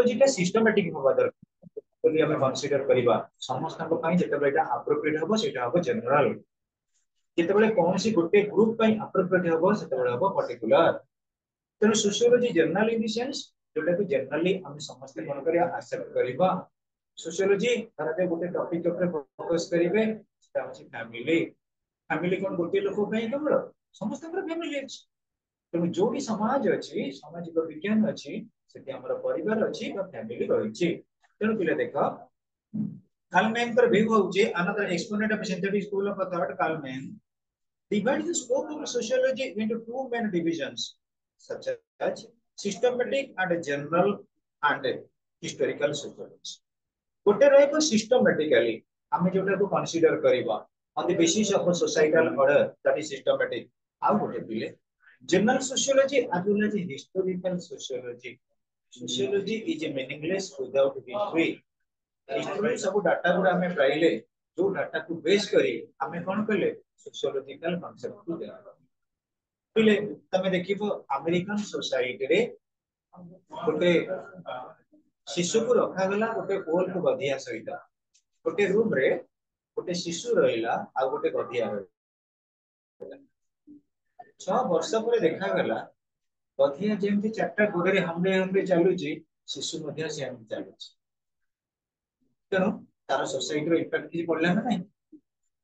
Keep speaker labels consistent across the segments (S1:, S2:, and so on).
S1: Sociology का systematic होबा दरकार बोली हमें कंसीडर करबा समस्त को पई जेते बेटा एप्रोप्रिएट होबो सेटा होबो जनरल जेते बेले कोनसी गोटे ग्रुप पई एप्रोप्रिएट होबो सेते बेले होबो पर्टिकुलर तेणु sociology general in the sense जोटा कि जनरली हम समस्त कोन करिया एक्सेप्ट करबा सोशियोलॉजी धरते गोटे टॉपिक ऊपर फोकस करिवे सेटा अछि फैमिली फैमिली कोन गोटे लोक पई केवल समस्त पर फैमिली अछि तेणु जो भी समाज अछि सामाजिक विज्ञान अछि सेति हमर परिवार अछि बा फैमिली रहिछि तेणु पिले देखो Kalman पर view होउछि another exponent of synthetic school of thought Kalman divides the scope of sociology into two main divisions such as systematic and general and historical sociology गोटे रहइबो systematically हमें जोटा को कंसीडर करबा on the basis of a societal order that is systematic आउ गोटे पिले general sociology as well as historical sociology sociology is meaningless without history history सब data गुडा हमें पाइले जो डाटा को बेस करी हमें कोन कले सोशियोलॉजिकल कांसेप्ट को दे पिले तमे देखिबो अमेरिकन सोसाइटी रे गोटे शिशु को रखा गला गोटे कोल को गधिया सहित गोटे रूम रे गोटे शिशु रहिला आ गोटे गधिया रहिला 6 वर्ष पर देखा गला गधिया जेमति चारटा गोडे रे हमले हमले चालुची शिशु मध्य सेम चालुची तेणु तार सोसाइटी रो इफेक्ट किछि पड़ला ना नहीं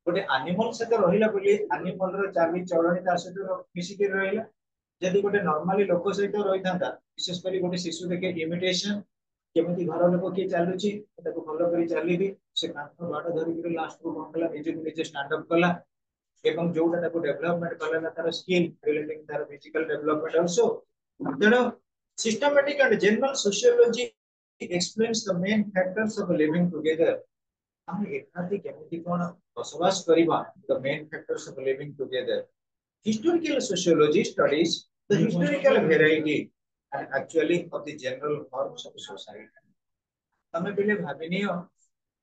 S1: गोटे एनिमल से तो रहिला बोली एनिमल रो चाबी चलणी ता से तो मिसी के रहिला जदि गोटे नॉर्मली लोक सहित रहि थांता विशेष करी गोटे शिशु देखे इमिटेशन केमिति घर लोक के चालुची ताको फॉलो करी चालीबी से कांथ बाड धरि के लास्ट को कोनला निजे स्टैंड अप कला एवं जोटा ताको डेवलपमेंट कला तार स्किल रिलेटिंग तार फिजिकल डेवलपमेंट आल्सो तेणु systematic and general sociology explains the main factors of living together हम एकाती केमिति कोन बसवास करिबा the main factors of living together historical sociology studies the historical variety and actually of the general forms of society तमे पहिले भाबिनियो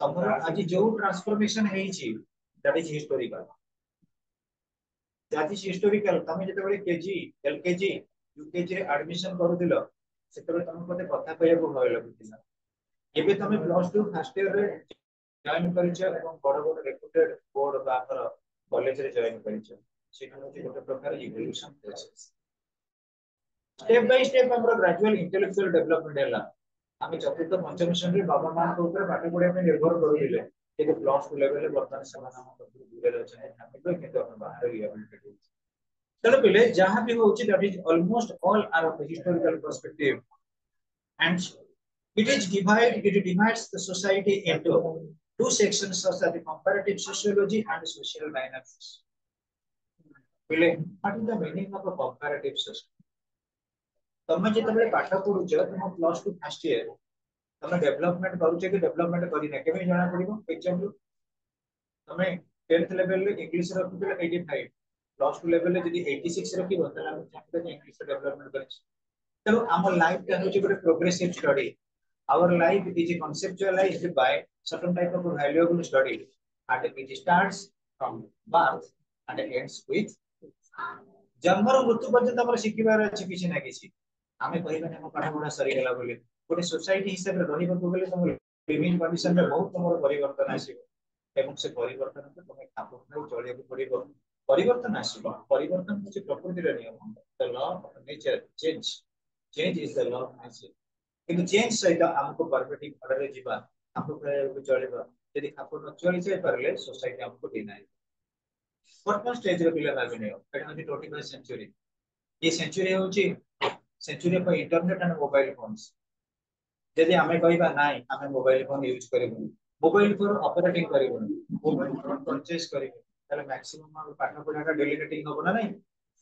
S1: तमर आज जो transformation हेछि that is historical that is historical तमे जते बळे केजी एलकेजी यूकेजी रे एडमिशन करूदिलो सेतबे तमे पते कथा कहयको भय लागुतिला एबे तमे प्लस 2 फर्स्ट ईयर रे जॉइन करिछ एवं बड़ बड़ रेपुटेड बोर्ड बा हमर कॉलेज रे जॉइन करिछ सेटा होची गोटे प्रकार evolution process step by step हमर ग्रेजुअल इंटेलेक्चुअल डेवलपमेंट हैला आमे चतुर्थ पंचम श्रेणी रे बाबा मान को ऊपर पाठ पढे में निर्भर करूदिले कि प्लस 2 लेवल रे वर्तमान समान हम दूर रे छै हम तो किंतु हम बाहर रिहैबिलिटेट चलो पहले जहां भी होची that is almost all are of historical perspective and it divides the society into two sections such as the comparative sociology and social dynamics pile what is the meaning of a comparative sociology तमे जेतबे पाठ पढुछ तुम plus 2 first year तमे development करूछ कि development करी ना केबे जाना पड़िबो example तमे 10th लेवल रे इंग्लिश रखुथिला 85 प्लस 2 लेवल रे यदि 86 रखिबो त हम चाहते हैं इंग्लिश डेवलपमेंट करिछ So our life can be a progressive study. Our life is conceptualized by certain type of valuable study, and it starts from birth and ends with जन्मर मृत्यु पर्यंत हमर शिखिबार अछि किछि ना किछि आमे कहिबा हम पाठ पढा सरी गेला बोली गोटे सोसाइटी हिसाब रे रहिबा को गेले तुम लिविंग कंडीशन रे बहुत तुमर परिवर्तन आसीबो एवं से परिवर्तन को तुम खाप खाइ चलिया को पड़िबो परिवर्तन आसीबो परिवर्तन होछि प्रकृति रे नियम the law of nature change is the law of nature किंतु चेंज सहित हमको परफेक्ट ऑर्डर रे जीवा हमको को चलेबा यदि खाप न चली जाय परले सोसाइटी हमको डिनाय वर्तमान स्टेज रे पिला भाबिने एटा होछि 21st सेंचुरी ये सेंचुरी होछि सेंचुरी पर इंटरनेट एंड मोबाइल फोन्स यदि हमें कहिबा नाही हमें मोबाइल फोन यूज करबो मोबाइल फोन ऑपरेटिंग करबो मोबाइल फोन परचेज करबो ताले मैक्सिमम हम पाठ पढाटा डेलीगेटिंग होबो ना नहीं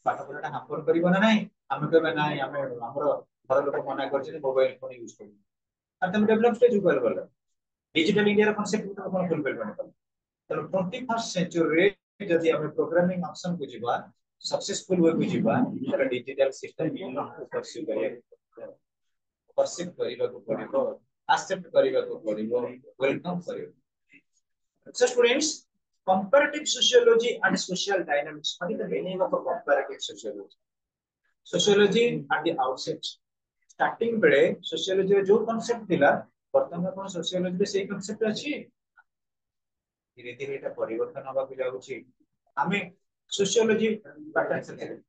S1: पाठ पढाटा हापर करबो ना नहीं हमें कहबा नाही हमें हमरो घर लोक मना करछि मोबाइल फोन यूज करबो आ तुम डेवलप स्टेज ऊपर बोला डिजिटल इंडिया रा कांसेप्ट को कोन फुलफिल करबो तो 21st सेंचुरी रे यदि हमें प्रोग्रामिंग ऑप्शन को जीवा सक्सेसफुल वे को जीवा तो डिजिटल सिस्टम को परस्यू करिया परसिव करिबा को पड़िबो एक्सेप्ट करिबा को पड़िबो वेलकम करिबो so students comparative sociology and social dynamics what is the meaning of a comparative sociology sociology at the outset starting बेले सोशियोलॉजी रे जो कांसेप्ट थिला वर्तमान कोन सोशियोलॉजी रे सेही कांसेप्ट अछि धीरे धीरे एटा परिवर्तन होबा को जाउछि आमे सोशियोलॉजी पाठन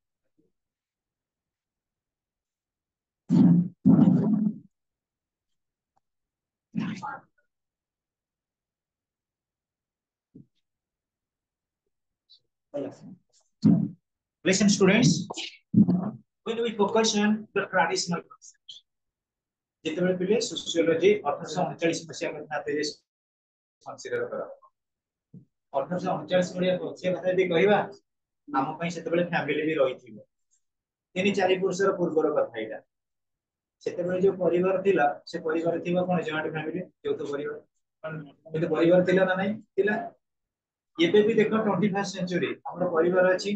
S1: listen students when we focus on the traditional concepts ଯେତେବେଳେ ପିଲେ सोशियोलॉजी 1839 मସିहा କଥା तेरे कन्सिडर करा 1839 मसिहा କଥା ଯଦି କହିବା ଆମ ପାଇଁ ସେତେବେଳେ ଫ୍ୟାମିଲି ବି ରହିଥିବ 3-4 ବର୍ଷର ପୂର୍ବର କଥା ଏଇଟା ସେତେବେଳେ ଯୋଉ ପରିବାର ଥିଲା ସେ ପରିବାର ଥିବା କଣ ଜଏଣ୍ଟ ଫ୍ୟାମିଲି ଯୌଥ ପରିବାର କିନ୍ତୁ ପରିବାର ଥିଲା ନା ନାହିଁ ଥିଲା ଏବେ ବି ଦେଖ 21st ସେଞ୍ଚୁରୀ ଆମର ପରିବାର ଅଛି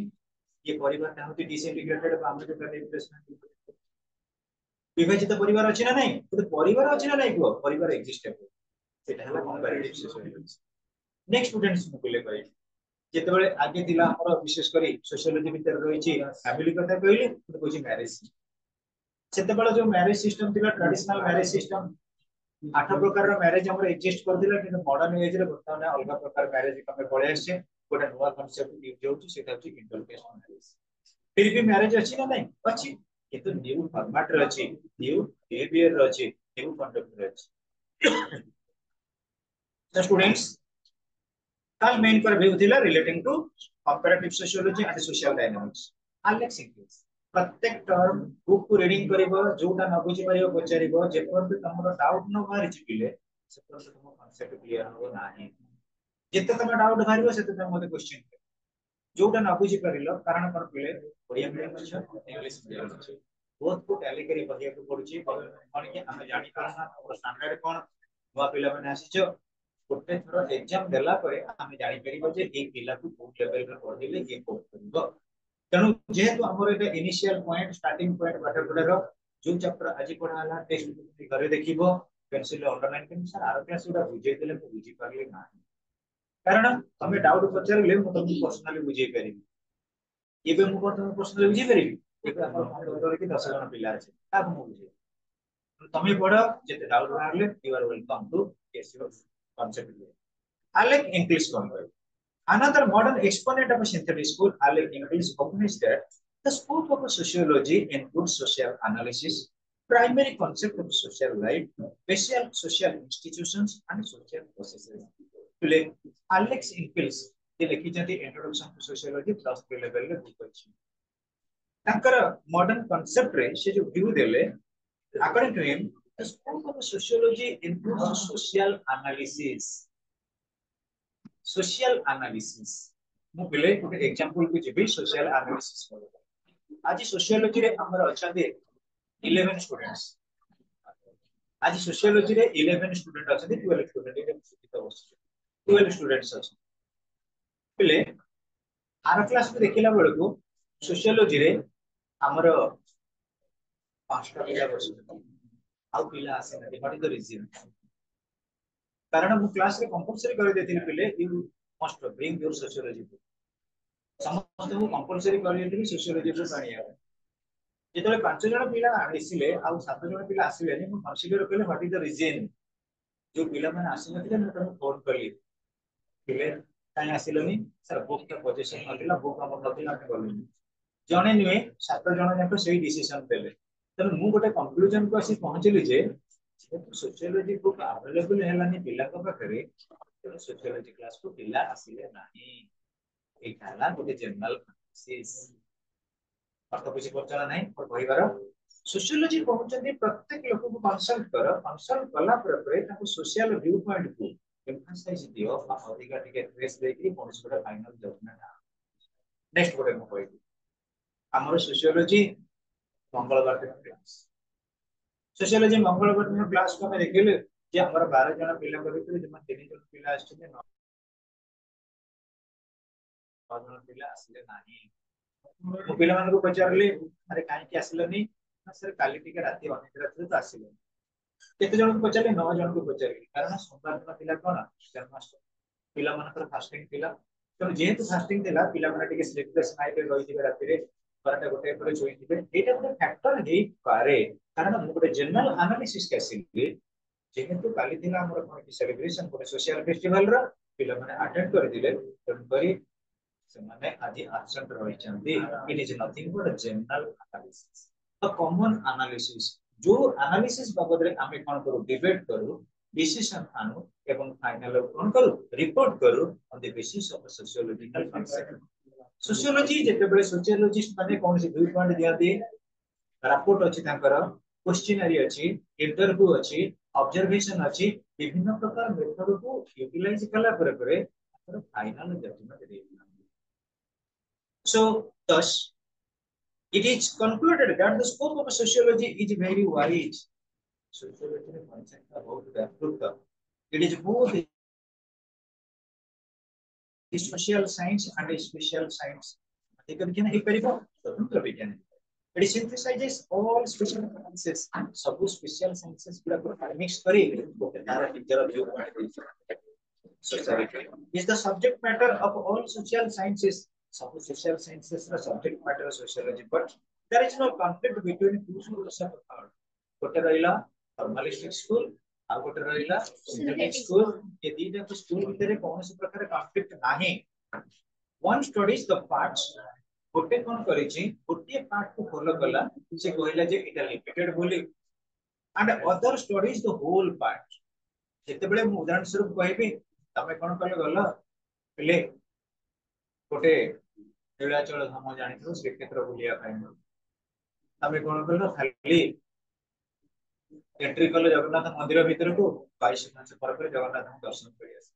S1: ये परिवार टा होती डिसइंटीग्रेटेड हम जो करने रिप्लेसमेंट विभाजित परिवार अछि ना नहीं तो परिवार अछि ना नहीं को परिवार एग्जिस्ट है सेटा हला कंपैरेटिव सोशियोलॉजी नेक्स्ट स्टूडेंट्स को बोले करै जेतेबेले आगे दिला हमर विशेष करी सोशियोलॉजी भीतर रही छी फैमिली कथा कहली तो कोची मैरिज सेतेबेले जो मैरिज सिस्टम दिला ट्रेडिशनल मैरिज सिस्टम 8 प्रकार रो मैरिज हमर एग्जिस्ट कर दिला कि मॉडर्न एज रे वर्तमान अलग प्रकार मैरिज कमे पळे आछे गोटे नवा कांसेप्ट यूज होउची सेटा होची इंटरकास्ट मैरिज फिर भी मैरिज अच्छी ना नहीं अच्छी किंतु न्यू फॉर्मेट रे अच्छी न्यू बिहेवियर रे अच्छी न्यू कंडक्ट रे अच्छी तो स्टूडेंट्स कल मेन पर व्यू थिला relating to comparative sociology and social dynamics Alex Inkeles प्रत्येक टर्म बुक को रीडिंग करिवो जोटा न बुझी परियो पचारिवो जे पर तमरो डाउट न बाहर चिपिले से पर तुम कांसेप्ट क्लियर हो नाही जेते तम डाउट बाहरिवो सेते तम मते क्वेश्चन जोटा न बुझी परिलो कारण पर पिले ओडिया मीडियम छ इंग्लिश मीडियम छ बोथ को टैली करी पढिया को पडुची कोन कि हम जानि परना और स्टैंडर्ड कोन नुवा पिला माने आसीचो गोटे थोर एग्जाम देला परे हम जानि परिबो जे ए पिला को कोन लेवल रे पढिले ए कोन करबो तनु जेहेतु हमर एटा इनिशियल पॉइंट स्टार्टिंग पॉइंट पाठ पढारो जो चैप्टर आज पढा हला टेक्स्ट करे देखिबो पेंसिल अंडरलाइन कर सर आर क्लास उडा बुझे देले को बुझी पारले ना कारण तमे डाउट पचारले मु तुमको पर्सनली बुझे परिबी एबे मु तुमको पर्सनली बुझे परिबी एबे हमर अंदर के 10 जन पिला আছে ता मु बुझे तमे पढ जेते डाउट बाहरले you are welcome to guess your concept Alec English convert. Another modern exponent of a synthetic school, Alec English, recognized that the scope of sociology includes social analysis, primary concept of social life, basic social institutions, and social processes. Today, Alex English, the introduction to sociology plus three level book अछि ताकर modern concept रे से जो view देले according to him the scope of sociology includes social analysis मु बिले ଗୋଟେ example को जेबी social analysis आज सोशियोलॉजी रे हमर अछादे 11 स्टूडेंट्स आज सोशियोलॉजी रे 11 स्टूडेंट अछादे 12 स्टूडेंट रे सुचित बस 12 स्टूडेंट्स अछि बिले आर क्लास में देखिला बेल को सोशियोलॉजी रे हमर पांचटा पिला बस आउ पिला आसे ना व्हाट इज द रीजन कारण मु क्लास रे कंपलसरी कर देथिल पिले you must bring your sociology book समस्त को कंपलसरी कर देथिल सोशियोलॉजी बुक आनिया जेतले 5 जण पिला आसिले आ 7 जण पिला आसिले मु कंसीडर कले व्हाट इज द रीजन जो पिला माने आसिनथिले मु तम फोन करली पिले काई आसिलोनी सर बुक का पोजीशन नथिला बुक हम नथिला के बोलनी जणे नुए 7 जण जाक सेही डिसीजन देले तने मु गोटे कंक्लूजन को आसी पहुंचली जे सोशियोलॉजी बुक अवेलेबल हेलानी पिला को पाखरे तो सोशियोलॉजी क्लास को पिला आसिले नाही एक हला गोटे जनरल एनालिसिस अर्थ कुछ पचना नहीं और कहिबार सोशियोलॉजी पहुंचती प्रत्येक लोक को कंसल्ट कला पर ताको सोशल व्यू पॉइंट को एम्फसाइज दियो अधिका टिके ट्रेस देकी कोनसोटा फाइनल जजमेंट नेक्स्ट गोटे मु कहि हमर सोशियोलॉजी मंगलवार दिन क्लास सोशियोलॉजी मंगलवार दिन क्लास को हम देखिले जे हमर 12 जन पिला को देखिले जमा 3 जन पिला आछते 9 जन पिला आसिले नाही मु पिला मन को पचारले अरे काहे कि आसिलनी सर काली टिके राती अनेक राती तो आसिले केते जन को पचारले 9 जन को पचारले कारण सोमवार दिन पिला कोन जन्माष्टमी पिला मन पर फास्टिंग पिला तो जेहेतु फास्टिंग देला पिला मन टिके स्लीपलेस नाइट रहि दिबे राती रे ଖରାଟା ଗୋଟେ ଏପଟେ ଶୋଇଥିବେ ଏଇଟା ଗୋଟେ ଫ୍ୟାକ୍ଟର ହେଇପାରେ କାରଣ ମୁଁ ଗୋଟେ ଜେନେରାଲ ଆନାଲିସିସ୍ ଆସିଲି ଯେହେତୁ କାଲି ଥିଲା ଆମର କଣ କି ସେଲିବ୍ରେସନ ଗୋଟେ ସୋସିଆଲ ଫେଷ୍ଟିଭାଲ ର ପିଲାମାନେ ଆଟେଣ୍ଡ କରିଥିଲେ ତେଣୁକରି ସେମାନେ ଆଜି ଆବସେଣ୍ଟ ରହିଛନ୍ତି ଇଟ୍ is Nothing but general analysis ତ କମନ ଆନାଲିସିସ୍ ଯୋଉ ଆନାଲିସିସ୍ ବାବଦରେ ଆମେ କଣ କରୁ ଡିବେଟ୍ କରୁ डिसीजन आनु एवं फाइनल कौन करू रिपोर्ट करू on the basis of sociological concept sociology जेते बेले सोशियोलॉजिस्ट माने कौन से 2 पॉइंट दियाती रिपोर्ट अछि तांकर क्वेश्चनरी अछि इंटरव्यू अछि ऑब्जर्वेशन अछि विभिन्न प्रकार मेथड को यूटिलाइज कला पर फाइनल जजमेंट दे so thus it is concluded that the scope of sociology is very wide sociology concept बहुत व्यापक it is both a social science and a special science एक विज्ञान एक परिवार स्वतंत्र विज्ञान it synthesizes all special sciences सब special sciences पूरा को मिक्स करी तारा teacher view point society is the subject matter of all social sciences सब social sciences का subject matter sociology but there is no conflict between two schools of thought ଗୋଟେ ରହିଲା formalistic school ଆଉ ଗୋଟେ ରହିଲା synthetic school ଏ ଦିଟା school ଭିତରେ କୌଣସି ପ୍ରକାର କନଫ୍ଲିକ୍ଟ ନାହିଁ one studies the parts ଗୋଟେ କଣ କରିଛି ଗୋଟିଏ ପାର୍ଟ କୁ ଫଲୋ କଲା ସେ କହିଲା ଯେ ଏଟା ଲିମିटेड ବୋଲି and other studies the whole part ଯେତେବେଳେ ମୁଁ ଉଦାହରଣ ସ୍ୱରୂପ କହିବି ତମେ କଣ କଲେ ଗଲ ପିଲେ ଗୋଟେ ନୀଳାଚଳ ଧାମ ଜାଣିଥିବ ଶ୍ରୀକ୍ଷେତ୍ର ବୁଲିବା ପାଇଁ ତମେ କଣ କଲ ଖାଲି एंट्री कले जगन्नाथ मंदिर भीतर को 22 मास पर जगन्नाथ दर्शन करि आस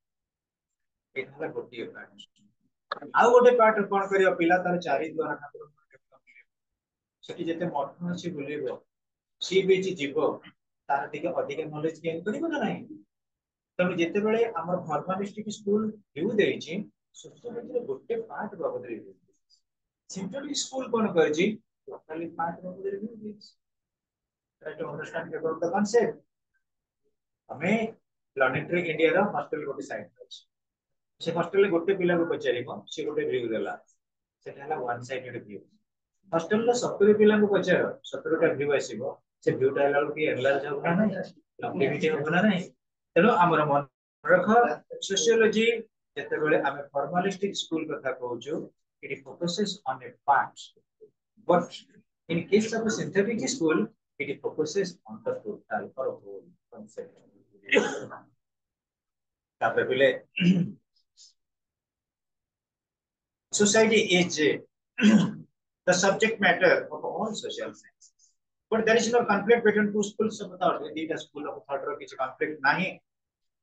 S1: एथला गोटिए पार्ट आ गोटे पार्ट कोन करियो पिला तार चारि द्वारा ठाकुर सेठी जेते मठ अछि बुलेबो सी बीच जीवो तार टिके अधिक नॉलेज गेन करिवो ना नहीं तमे जेते बेले हमर फॉर्मलिस्टिक स्कूल व्यू देछि सोसाइटी रे गोटे पार्ट बाबदरे सिंथेटिक स्कूल कोन करछि टोटली पार्ट बाबदरे व्यू देछि try to understand about the concept हमें प्लानेटरी इंडिया रा हॉस्टल गोटे साइड अछि से हॉस्टल ले गोटे पिला को पचारिबो से गोटे व्यू देला सेटा हला वन साइडेड व्यू हॉस्टल लो 70 पिला को पचार 70 टा व्यू आसीबो से व्यू टा हला कि एनलार्ज होबा ना लॉन्गेविटी होबा ना नहीं तेनो हमर मन रख सोशियोलॉजी जते बेले हमें फॉर्मलिस्टिक स्कूल कथा कहउछु it focuses on a part but in case of a synthetic school it focuses on the total or whole concept तापर बिले society is the subject matter of all social sciences but there is no conflict between two schools of thought the school of thought ro kichi conflict nahi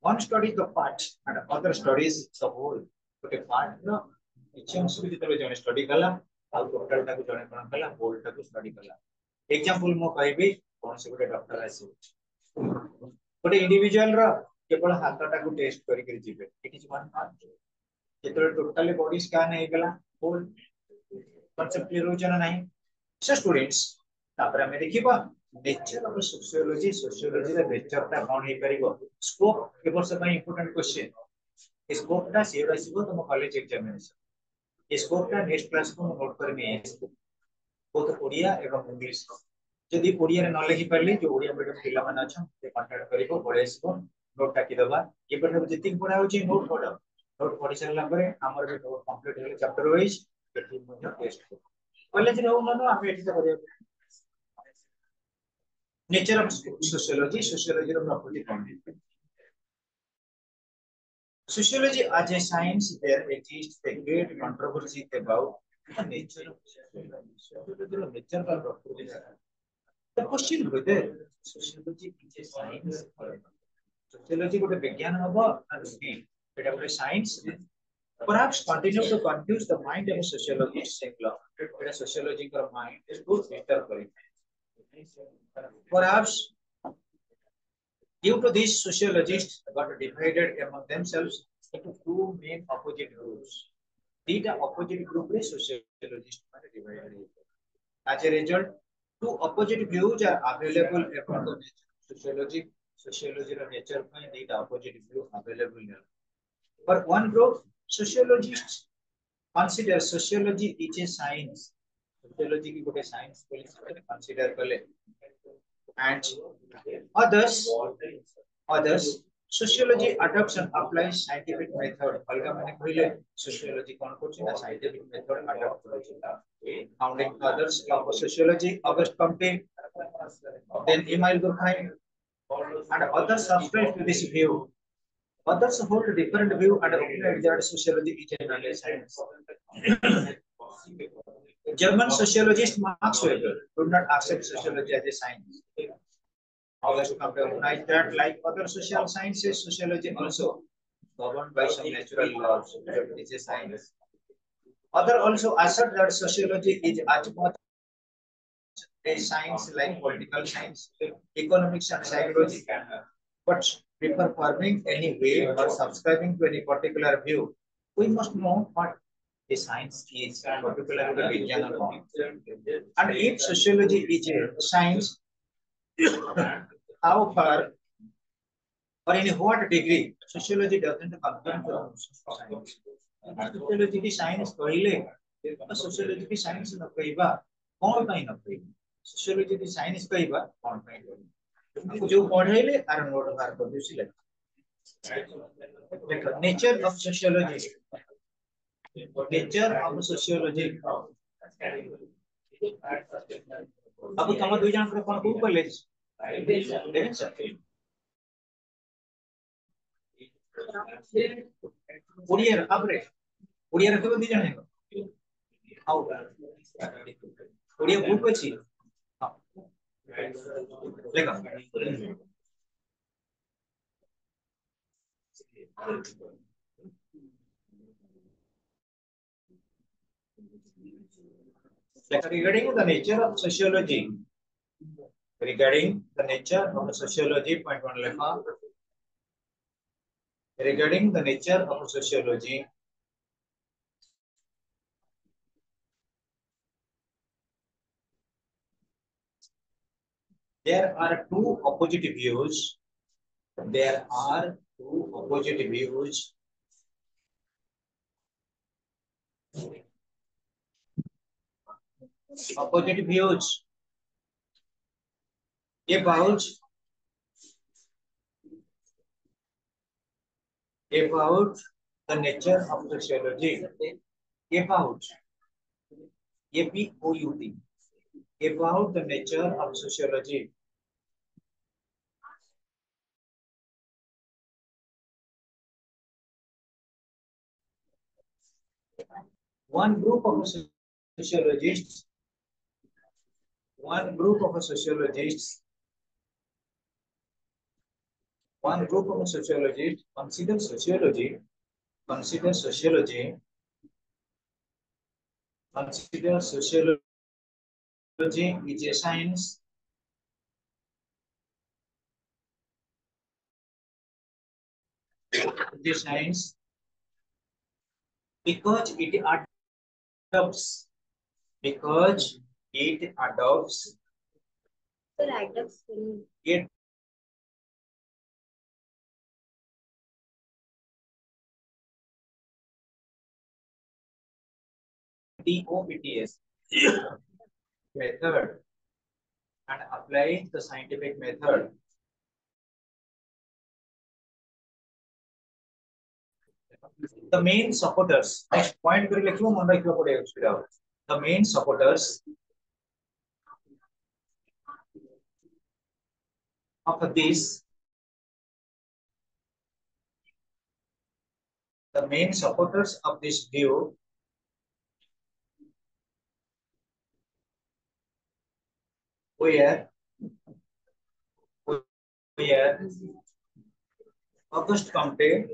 S1: one studies the part and other studies the whole but a part no kichi अंश भी जते जने study कला आ total टा को जने कोन कला whole टा को स्टडी कला एग्जांपल मो कहबी कोन से गोटे डॉक्टर आसी गोटे इंडिविजुअल रो केवल हाथटा को टेस्ट करि करि जिबे इट इज वन पार्ट जेतले टोटली बॉडी स्कैन हे गेला होल कांसेप्ट क्लियर हो जाना नहीं से स्टूडेंट्स तापर हम देखिबा नेचर ऑफ सोशियोलॉजी सोशियोलॉजी रे नेचर ता कोन हे परिबो स्कोप के वर्ष का इंपोर्टेंट क्वेश्चन स्कोप ता सेव आसीबो तुम कॉलेज एग्जामिनेशन स्कोप ता नेक्स्ट क्लास को नोट करबी बोथ ओडिया एवं इंग्लिश जदि ओडिया रे न लिखि परली जो ओडिया मीडियम पिला माने अछन से कांटेक्ट करिवो पढेसबो नोट टाकी दबा ये पर जति पढा होची नोट पढो नोट पढि सरला परे हमर भी नोट कंप्लीट हेले चैप्टर वाइज एठी मध्य टेस्ट को कॉलेज रे हो न हम एठी करियो नेचर ऑफ सोशियोलॉजी सोशियोलॉजी रो प्रॉपर्टी कोन sociology as a science there exists a great controversy about the nature of sociology sociology ro nature का property the question whether sociology is a science or not sociology गोटे विज्ञान हबो ना नहीं एटा गोटे science perhaps continue to confuse the mind of a sociologist singular Etah sociology का mind is good better करी perhaps due to this sociologists got divided among themselves into two main opposite groups theta opposite group re sociologists mane divided as a result two opposite views are available about the nature of sociology sociology ro nature by theta opposite view available here but one group sociologists consider sociology is a science sociology की गोटे science consider कले and others sociology adopts and applies scientific method अलगा माने कहले sociology कोन करछि ना scientific method adopt करछि founding fathers of sociology August Comte then Emile Durkheim and others subscribe to this view. Others hold a different view and opinion that sociology is generally science. German sociologist Max Weber could not accept sociology as a science. August Comte recognized that, like other social sciences, sociology also governed by some natural laws. It is a science. Others also assert that sociology is as much a science like political science, economics, and psychology, but before forming any way or subscribing to any particular view, we must know what a science is, particularly Vijnana form. And if sociology is a science, how far or in what degree sociology doesn't confirm from science. Sociology की science कहले तो sociology की science न कहबा कौन ପାଇଁ न कहबा sociology की science कहबा कौन ପାଇଁ कहबा जो पढ़ेले आर नोट बार कर दिसिले देखो nature of sociology अब तुम दुई जन को कोन को कॉलेज देखन सर ओडिया आपरे ओडिया रखबो दी जने हाउ ओडिया बुक अछि हां लेखा regarding the nature of sociology point one lekha regarding the nature of sociology there are two opposite views about the nature of sociology about about the nature of sociology. One group of sociologists consider sociology is a science because it adopts it DOPTS method and applies the scientific method. The main supporters, next point the main supporters of this view were Auguste Comte,